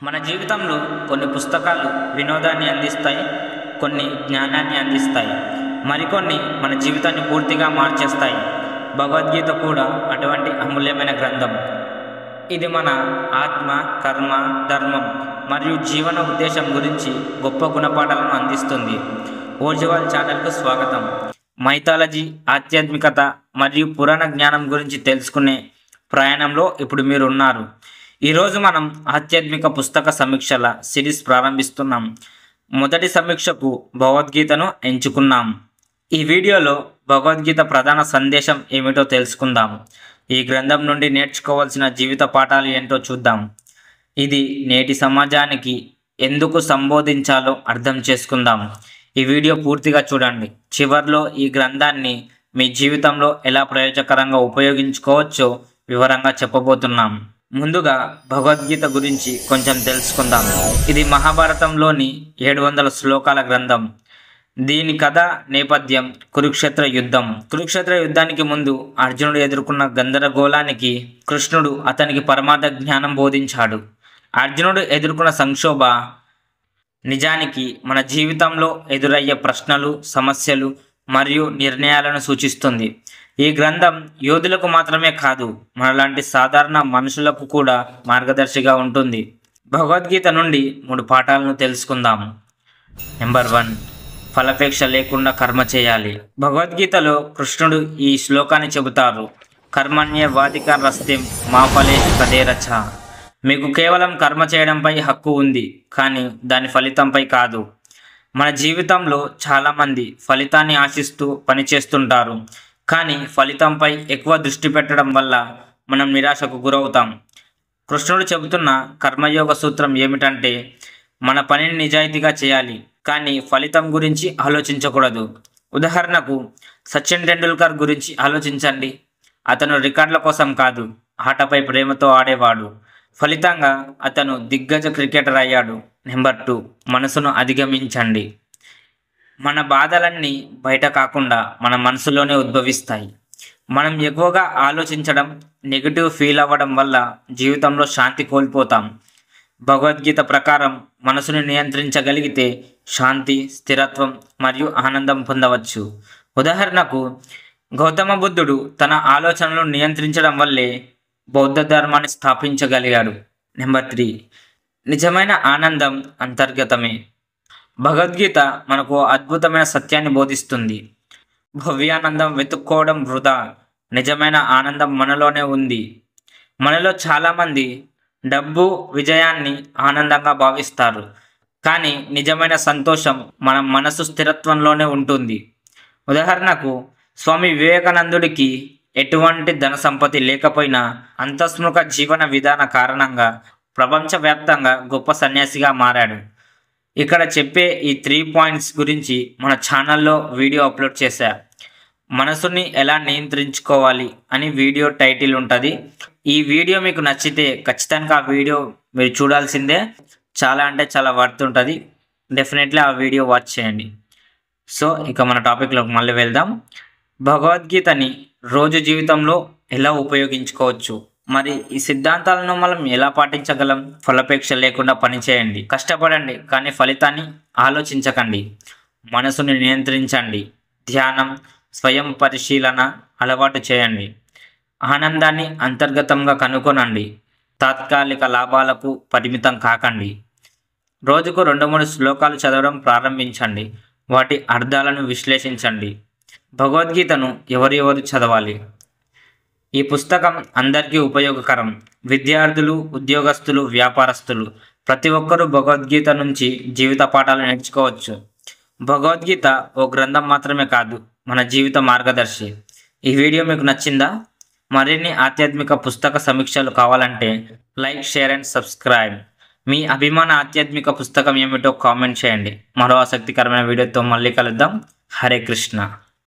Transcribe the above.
మన జీవితంలో కొన్ని పుస్తకాలు వినోదాన్ని అందిస్తాయి, కొన్ని జ్ఞానాన్ని అందిస్తాయి, మరికొన్ని మన జీవితాన్ని పూర్తిగా మార్చేస్తాయి. భగవద్గీత కూడా అటువంటి అమూల్యమైన గ్రంథం. ఇది మన ఆత్మ, కర్మ, ధర్మం మరియు జీవన ఉద్దేశం గురించి గొప్ప గుణపాఠాలను అందిస్తుంది. ఓర్జువాల్ ఛానల్కు స్వాగతం. మైథాలజీ, ఆధ్యాత్మికత మరియు పురాణ జ్ఞానం గురించి తెలుసుకునే ప్రయాణంలో ఇప్పుడు మీరు ఉన్నారు. ఈరోజు మనం ఆధ్యాత్మిక పుస్తక సమీక్షల సిరీస్ ప్రారంభిస్తున్నాం. మొదటి సమీక్షకు భగవద్గీతను ఎంచుకున్నాం. ఈ వీడియోలో భగవద్గీత ప్రధాన సందేశం ఏమిటో తెలుసుకుందాం. ఈ గ్రంథం నుండి నేర్చుకోవాల్సిన జీవిత పాఠాలు ఏంటో చూద్దాం. ఇది నేటి సమాజానికి ఎందుకు సంబోధించాలో అర్థం చేసుకుందాం. ఈ వీడియో పూర్తిగా చూడండి. చివర్లో ఈ గ్రంథాన్ని మీ జీవితంలో ఎలా ప్రయోజకరంగా ఉపయోగించుకోవచ్చో వివరంగా చెప్పబోతున్నాం. ముందుగా భగవద్గీత గురించి కొంచెం తెలుసుకుందాం. ఇది మహాభారతంలోని 700 శ్లోకాల గ్రంథం. దీని కథ నేపథ్యం కురుక్షేత్ర యుద్ధం. కురుక్షేత్ర యుద్ధానికి ముందు అర్జునుడు ఎదుర్కొన్న గందరగోళానికి కృష్ణుడు అతనికి పరమార్థ జ్ఞానం బోధించాడు. అర్జునుడు ఎదుర్కొన్న సంక్షోభ నిజానికి మన జీవితంలో ఎదురయ్యే ప్రశ్నలు, సమస్యలు మరియు నిర్ణయాలను సూచిస్తుంది. ఈ గ్రంథం యోధులకు మాత్రమే కాదు, మనలాంటి సాధారణ మనుషులకు కూడా మార్గదర్శిగా ఉంటుంది. భగవద్గీత నుండి 3 పాఠాలను తెలుసుకుందాం. నెంబర్ 1, ఫలాపేక్ష లేకుండా కర్మ చేయాలి. భగవద్గీతలో కృష్ణుడు ఈ శ్లోకాన్ని చెబుతారు. కర్మణ్యేవాధికారస్తే మా ఫలేషు కదేరచ. మీకు కేవలం కర్మ చేయడంపై హక్కు ఉంది, కానీ దాని ఫలితంపై కాదు. మన జీవితంలో చాలామంది ఫలితాన్ని ఆశిస్తూ పనిచేస్తుంటారు, కానీ ఫలితంపై ఎక్కువ దృష్టి పెట్టడం వల్ల మనం నిరాశకు గురవుతాం. కృష్ణుడు చెబుతున్న కర్మయోగ సూత్రం ఏమిటంటే, మన పనిని నిజాయితీగా చేయాలి, కానీ ఫలితం గురించి ఆలోచించకూడదు. ఉదాహరణకు సచిన్ టెండూల్కర్ గురించి ఆలోచించండి. అతను రికార్డుల కోసం కాదు, ఆటపై ప్రేమతో ఆడేవాడు. ఫలితంగా అతను దిగ్గజ క్రికెటర్ అయ్యాడు. నెంబర్ 2, మనసును అధిగమించండి. మన బాధలన్నీ బయట కాకుండా మన మనసులోనే ఉద్భవిస్తాయి. మనం ఎక్కువగా ఆలోచించడం, నెగిటివ్ ఫీల్ అవ్వడం వల్ల జీవితంలో శాంతి కోల్పోతాం. భగవద్గీత ప్రకారం మనసుని నియంత్రించగలిగితే శాంతి, స్థిరత్వం మరియు ఆనందం పొందవచ్చు. ఉదాహరణకు గౌతమ బుద్ధుడు తన ఆలోచనలను నియంత్రించడం వల్లే బౌద్ధ ధర్మాన్ని స్థాపించగలిగాడు. నెంబర్ 3, నిజమైన ఆనందం అంతర్గతమే. భగవద్గీత మనకు అద్భుతమైన సత్యాన్ని బోధిస్తుంది. భవ్యానందం వెతుక్కోవడం వృధా, నిజమైన ఆనందం మనలోనే ఉంది. మనలో చాలామంది డబ్బు, విజయాన్ని ఆనందంగా భావిస్తారు, కానీ నిజమైన సంతోషం మన మనసు స్థిరత్వంలోనే ఉంటుంది. ఉదాహరణకు స్వామి వివేకానందుడికి ఎటువంటి ధన సంపత్తి లేకపోయినా అంతస్ముఖ జీవన విధాన కారణంగా ప్రపంచవ్యాప్తంగా గొప్ప సన్యాసిగా మారాడు. ఇక్కడ చెప్పే ఈ 3 పాయింట్స్ గురించి మన ఛానల్లో వీడియో అప్లోడ్ చేశా. మనసుని ఎలా నియంత్రించుకోవాలి అని వీడియో టైటిల్ ఉంటుంది. ఈ వీడియో మీకు నచ్చితే ఖచ్చితంగా ఆ వీడియో మీరు చూడాల్సిందే. చాలా అంటే చాలా వర్త్ ఉంటుంది. డెఫినెట్లీ ఆ వీడియో వాచ్ చేయండి. సో ఇక మన టాపిక్లోకి మళ్ళీ వెళ్దాం. భగవద్గీతని రోజు జీవితంలో ఎలా ఉపయోగించుకోవచ్చు, మరి ఈ సిద్ధాంతాలను మనం ఎలా పాటించగలం? ఫలాపేక్ష లేకుండా పనిచేయండి, కష్టపడండి, కానీ ఫలితాన్ని ఆలోచించకండి. మనసుని నియంత్రించండి. ధ్యానం, స్వయం పరిశీలన అలవాటు చేయండి. ఆనందాన్ని అంతర్గతంగా కనుగొనండి. తాత్కాలిక లాభాలకు పరిమితం కాకండి. రోజుకు 2-3 శ్లోకాలు చదవడం ప్రారంభించండి. వాటి అర్థాలను విశ్లేషించండి. భగవద్గీతను ఎవరెవరు చదవాలి? ఈ పుస్తకం అందరికీ ఉపయోగకరం. విద్యార్థులు, ఉద్యోగస్తులు, వ్యాపారస్తులు ప్రతి ఒక్కరూ భగవద్గీత నుంచి జీవిత పాఠాలు నేర్చుకోవచ్చు. భగవద్గీత ఓ గ్రంథం మాత్రమే కాదు, మన జీవిత మార్గదర్శి. ఈ వీడియో మీకు నచ్చిందా? మరిన్ని ఆధ్యాత్మిక పుస్తక సమీక్షలు కావాలంటే లైక్, షేర్ అండ్ సబ్స్క్రైబ్. మీ అభిమాన ఆధ్యాత్మిక పుస్తకం ఏమిటో కామెంట్ చేయండి. మరో ఆసక్తికరమైన వీడియోతో మళ్ళీ కలుద్దాం. హరే కృష్ణ.